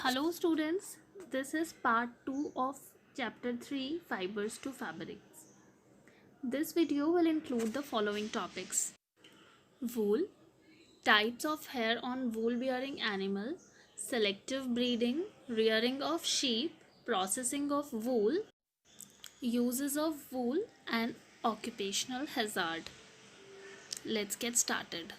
Hello students, this is part 2 of chapter 3 Fibers to Fabrics. This video will include the following topics: wool, types of hair on wool bearing animal, selective breeding, rearing of sheep, processing of wool, uses of wool, and occupational hazard. Let's get started.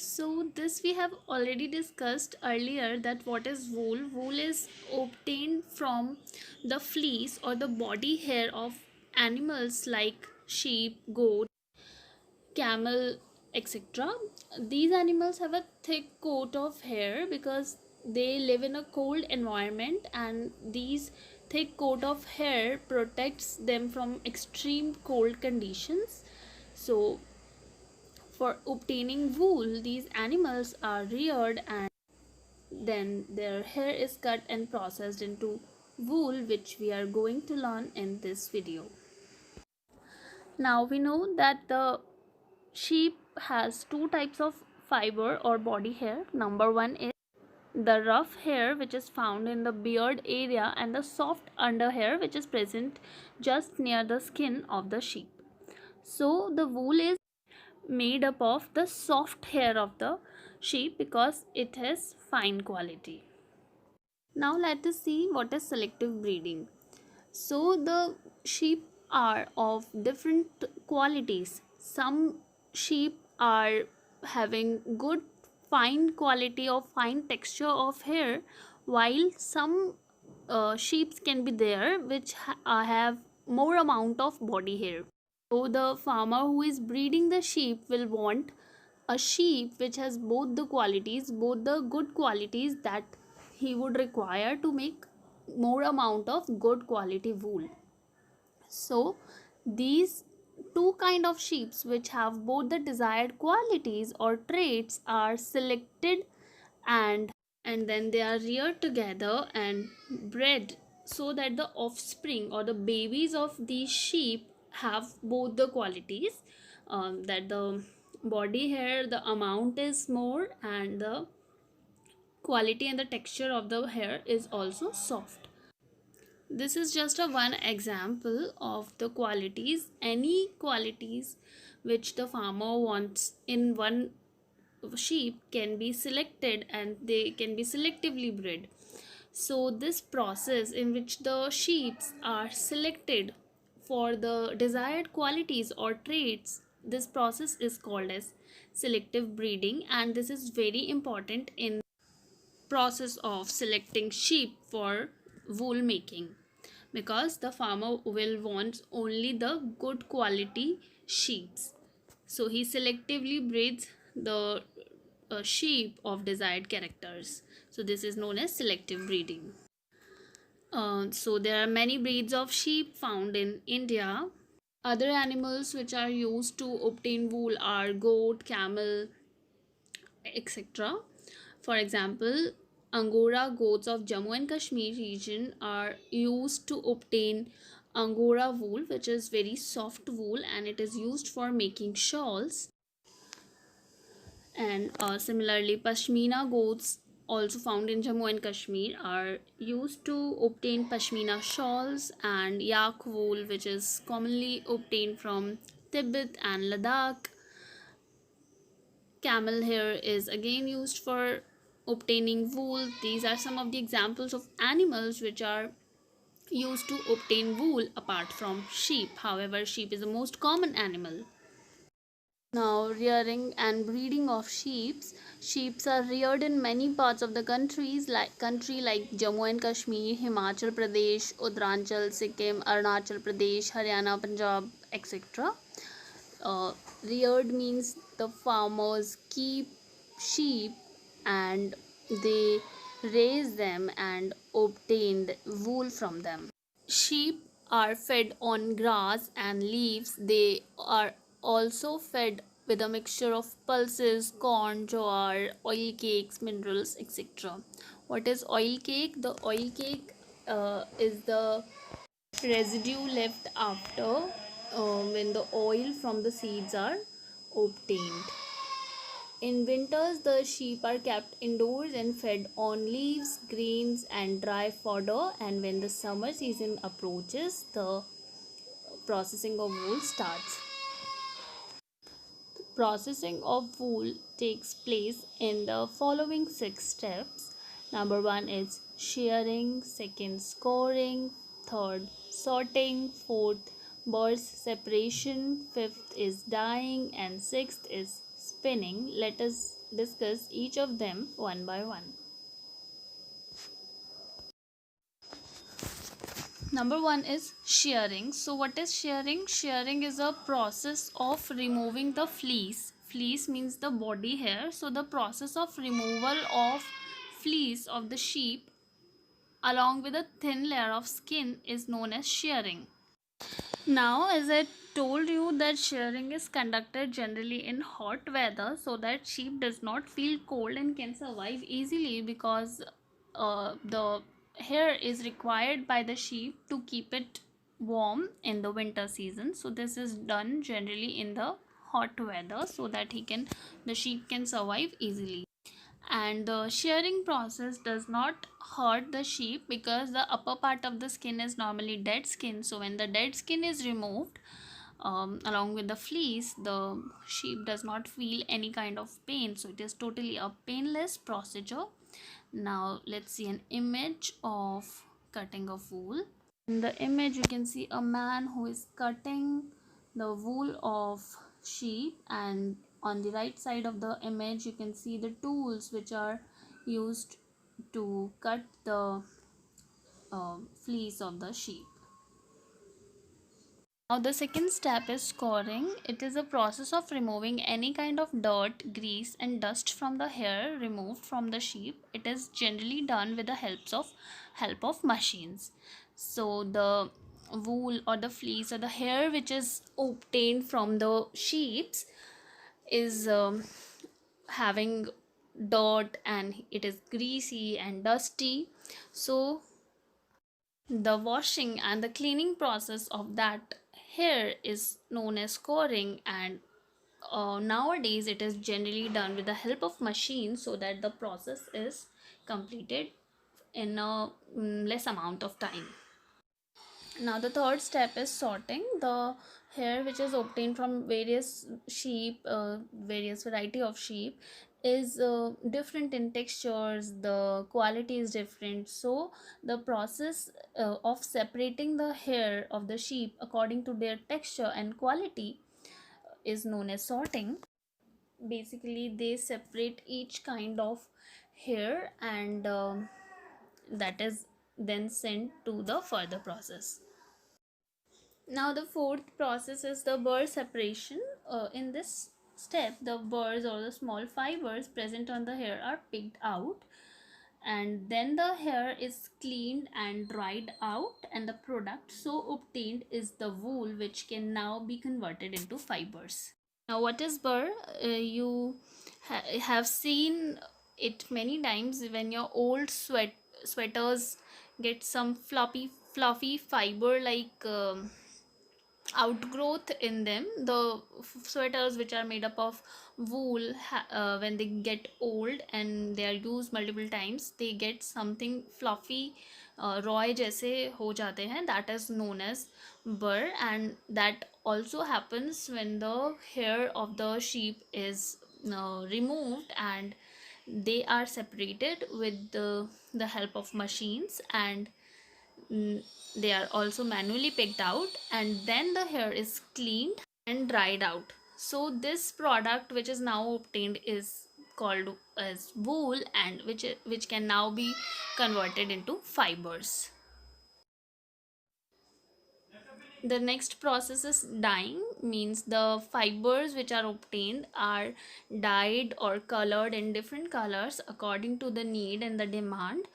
So this we have already discussed earlier that what is wool. Wool is obtained from the fleece or the body hair of animals like sheep, goat, camel, etc. These animals have a thick coat of hair because they live in a cold environment, and these thick coat of hair protects them from extreme cold conditions. So for obtaining wool, these animals are reared and then their hair is cut and processed into wool, which we are going to learn in this video. Now we know that the sheep has two types of fiber or body hair. Number one is the rough hair, which is found in the beard area, and the soft under hair, which is present just near the skin of the sheep. So the wool is made up of the soft hair of the sheep because it has fine quality. Now let us see what is selective breeding. So the sheep are of different qualities. Some sheep are having good fine quality or fine texture of hair, while some sheep can be there which have more amount of body hair. So the farmer who is breeding the sheep will want a sheep which has both the qualities, both the good qualities that he would require to make more amount of good quality wool. So these two kind of sheeps which have both the desired qualities or traits are selected, and then they are reared together and bred so that the offspring or the babies of these sheep have both the qualities, that the body hair the amount is more and the quality and the texture of the hair is also soft. This is just a one example of the qualities, any qualities which the farmer wants in one sheep can be selected and they can be selectively bred. So this process in which the sheeps are selected for the desired qualities or traits, this process is called as selective breeding, and this is very important in process of selecting sheep for wool making, because the farmer will want only the good quality sheeps. So he selectively breeds the sheep of desired characters. So this is known as selective breeding. So there are many breeds of sheep found in India. Other animals which are used to obtain wool are goat, camel, etc. For example, Angora goats of Jammu and Kashmir region are used to obtain Angora wool, which is very soft wool, and it is used for making shawls. And similarly, Pashmina goats also found in Jammu and Kashmir are used to obtain Pashmina shawls, and yak wool, which is commonly obtained from Tibet and Ladakh. Camel hair is again used for obtaining wool. These are some of the examples of animals which are used to obtain wool apart from sheep. However, sheep is the most common animal. Now, rearing and breeding of sheep. Sheep are reared in many parts of the country like Jammu and Kashmir, Himachal Pradesh, Uttaranchal, Sikkim, Arunachal Pradesh, Haryana, Punjab, etc. Reared means the farmers keep sheep and they raise them and obtained wool from them. Sheep are fed on grass and leaves. They are also fed with a mixture of pulses, corn, jowar, oil cakes, minerals, etc. What is oil cake? The oil cake is the residue left after when the oil from the seeds are obtained. In winters, the sheep are kept indoors and fed on leaves, grains, and dry fodder. And when the summer season approaches, the processing of wool starts. Processing of wool takes place in the following 6 steps. Number 1 is shearing, second scoring, third sorting, fourth burrs separation, fifth is dyeing, and sixth is spinning. Let us discuss each of them one by one. Number 1 is shearing. So what is shearing? Shearing is a process of removing the fleece. Fleece means the body hair. So the process of removal of fleece of the sheep along with a thin layer of skin is known as shearing. Now, as I told you that shearing is conducted generally in hot weather so that sheep does not feel cold and can survive easily, because the hair is required by the sheep to keep it warm in the winter season. So this is done generally in the hot weather so that the sheep can survive easily. And the shearing process does not hurt the sheep because the upper part of the skin is normally dead skin. So when the dead skin is removed along with the fleece, the sheep does not feel any kind of pain. So it is totally a painless procedure. Now let's see an image of cutting of wool. In the image you can see a man who is cutting the wool of sheep, and on the right side of the image you can see the tools which are used to cut the fleece of the sheep. Now the second step is scoring. It is a process of removing any kind of dirt, grease and dust from the hair removed from the sheep. It is generally done with the help of machines. So the wool or the fleece or the hair which is obtained from the sheeps is having dirt and it is greasy and dusty. So the washing and the cleaning process of that hair is known as scoring, and nowadays it is generally done with the help of machines so that the process is completed in a less amount of time. Now the third step is sorting. The hair which is obtained from various sheep, various variety of sheep, is different in textures, the quality is different. So the process of separating the hair of the sheep according to their texture and quality is known as sorting. Basically they separate each kind of hair, and that is then sent to the further process. Now the fourth process is the burr separation. In this step, the burrs or the small fibers present on the hair are picked out, and then the hair is cleaned and dried out, and the product so obtained is the wool, which can now be converted into fibers. Now what is burr? You have seen it many times when your old sweaters get some fluffy fiber like outgrowth in them. The sweaters which are made up of wool, when they get old and they are used multiple times, they get something fluffy, roy जैसे हो जाते हैं. That is known as burr, and that also happens when the hair of the sheep is removed and they are separated with the help of machines, and they are also manually picked out, and then the hair is cleaned and dried out. So this product which is now obtained is called as wool, and which can now be converted into fibers. The next process is dyeing. Means the fibers which are obtained are dyed or colored in different colors according to the need and the demand.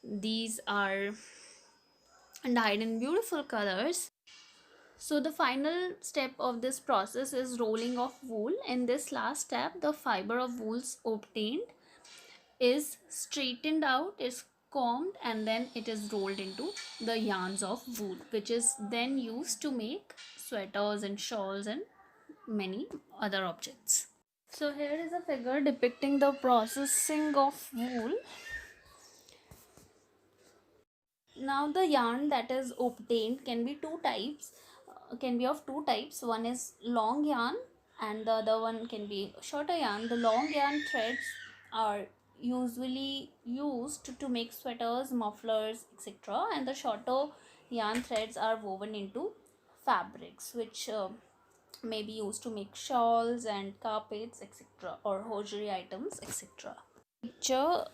These are dyed in beautiful colors. So the final step of this process is rolling of wool. In this last step, the fiber of wools obtained is straightened out, is combed, and then it is rolled into the yarns of wool, which is then used to make sweaters and shawls and many other objects. So here is a figure depicting the processing of wool. Now the yarn that is obtained can be of two types. One is long yarn and the other one can be shorter yarn. The long yarn threads are usually used to make sweaters, mufflers, etc., and the shorter yarn threads are woven into fabrics which may be used to make shawls and carpets, etc., or hosiery items, etc. Picture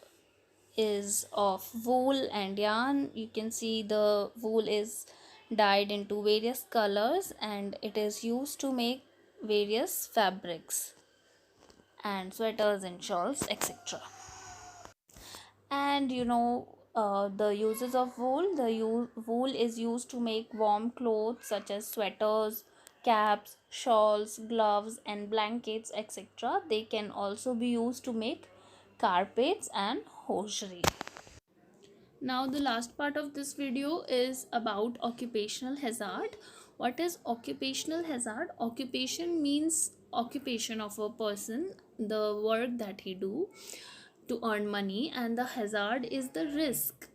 is of wool and yarn. You can see the wool is dyed into various colors and it is used to make various fabrics and sweaters and shawls, etc. And the uses of wool, wool is used to make warm clothes such as sweaters, caps, shawls, gloves and blankets, etc. They can also be used to make carpets and hosiery. Now the last part of this video is about occupational hazard. What is occupational hazard? Occupation means occupation of a person, the work that he do to earn money, and the hazard is the risk.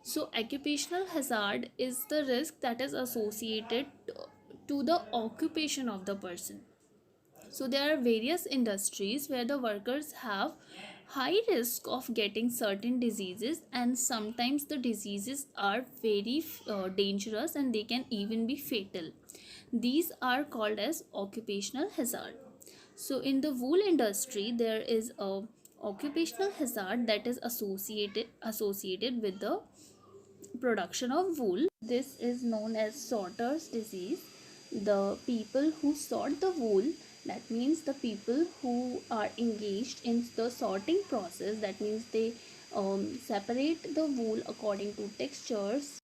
So occupational hazard is the risk that is associated to the occupation of the person. So there are various industries where the workers have high risk of getting certain diseases, and sometimes the diseases are very dangerous and they can even be fatal. These are called as occupational hazard. So in the wool industry there is a occupational hazard that is associated with the production of wool. This is known as sorter's disease. The people who sort the wool, that means the people who are engaged in the sorting process, that means they separate the wool according to textures,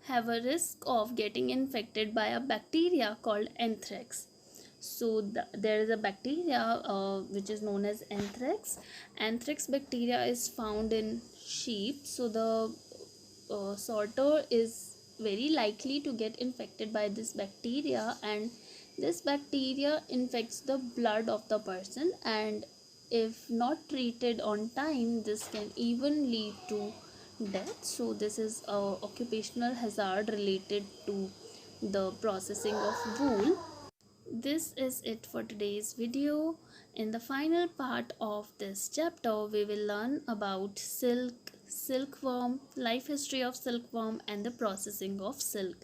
have a risk of getting infected by a bacteria called anthrax. So there is a bacteria which is known as anthrax. Anthrax bacteria is found in sheep. So the sorter is very likely to get infected by this bacteria, and this bacteria infects the blood of the person, and if not treated on time this can even lead to death. So this is a occupational hazard related to the processing of wool. This is it for today's video. In the final part of this chapter, we will learn about silk, silkworm, life history of silkworm, and the processing of silk.